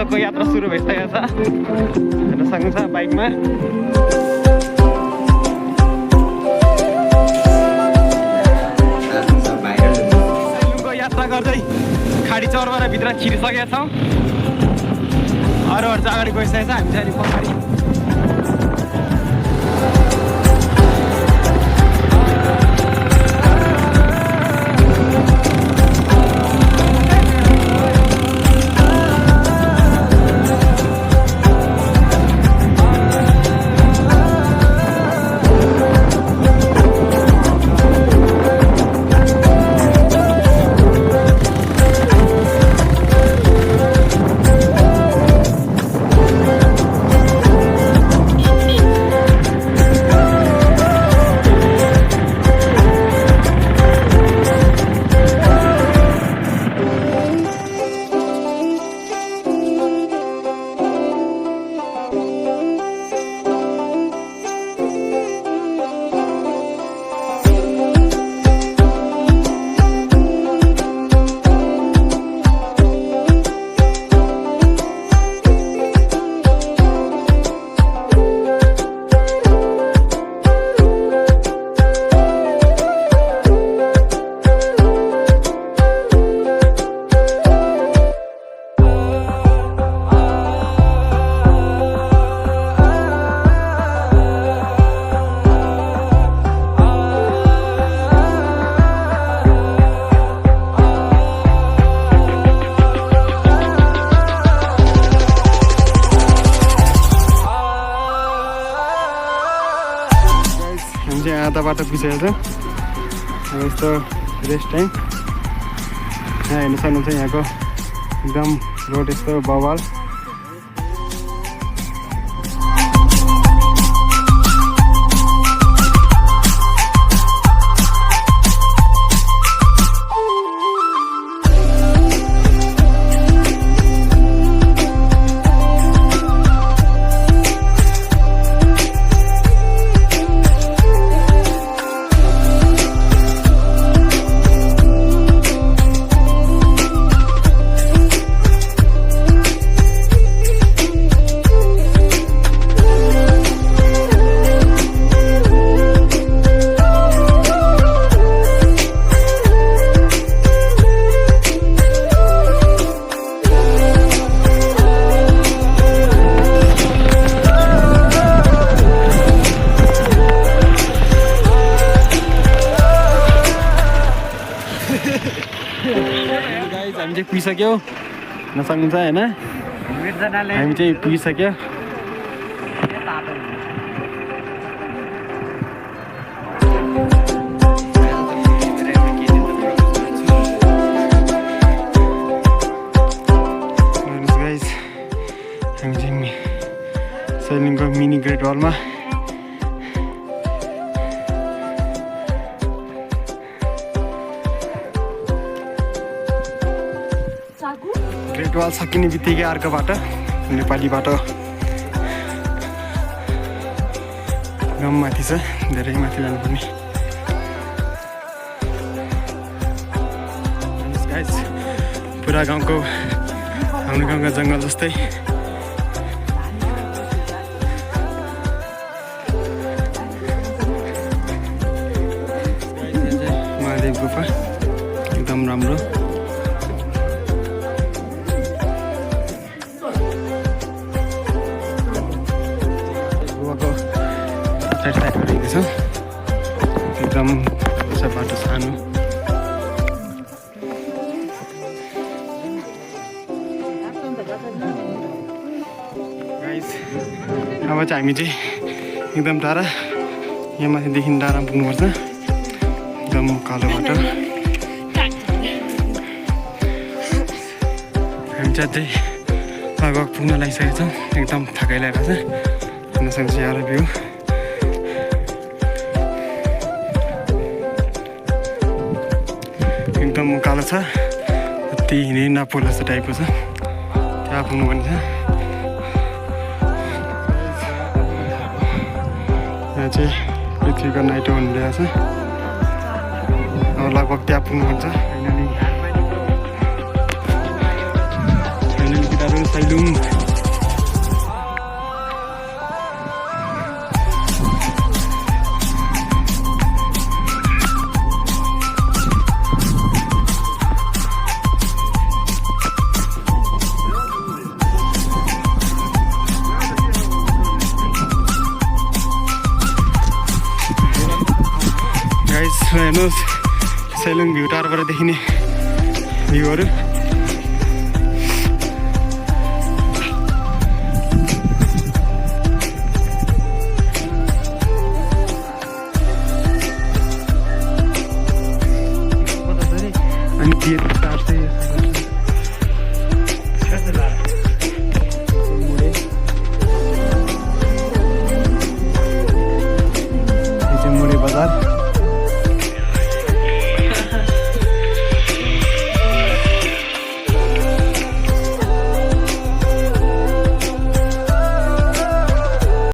पेसोकको यात्रा सुरु भइसकेको छ हेर्न सक्नुहुन्छ बाइकमा। सेलुङको यात्रा गर्दै खाडी चौरबाट भित्र छिरिसकेका छौँ। अरूहरू चाहिँ अगाडि गइसकेको छ, हामी चाहिँ पछाडि। आधा बाटो पुगेको छ। अब यस्तो रेस्ट टाइम यहाँ हेर्नु सक्नुहुन्छ। यहाँको एकदम रोड यस्तो बवाल। हामी चाहिँ पुगिसक्यो नसक्नुहुन्छ होइन। हामी चाहिँ पुगिसक्यो। हामी चाहिँ सेलिङको मिनी ग्रेट हलमा ग्रेट वाल सकिने बित्तिकै अर्को बाटो नेपाली बाटो एकदम माथि छ, धेरै माथि जानुपर्ने। पुरा गाउँको हाम्रो गाउँको जङ्गल जस्तै महादेव गुफा एकदम राम्रो। एकदम बाटो सानो। अब चाहिँ हामी चाहिँ एकदम टाढा यहाँ माथिदेखि टाढा पुग्नुपर्छ। एकदम कालो बाटो। हामी चाहिँ लगभग पुग्न लागिसकेको छौँ। एकदम थकाइ लागेको छ। हेर्न सक्नुहुन्छ यहाँ भ्यू। एकदम कालो छ, यति हिँड्ने नपुल जस्तो टाइपको छ। त्यहाँ पुग्नुपर्ने छ। यहाँ चाहिँ पृथ्वीको नाइटो हुँदैछ। अब लगभग त्यहाँ पुग्नुपर्छ। फाइनली केटाहरू सैलुङ गाइस हेर्नुहोस् सैलुङ भ्यू टारबाट देखिने भ्यूहरू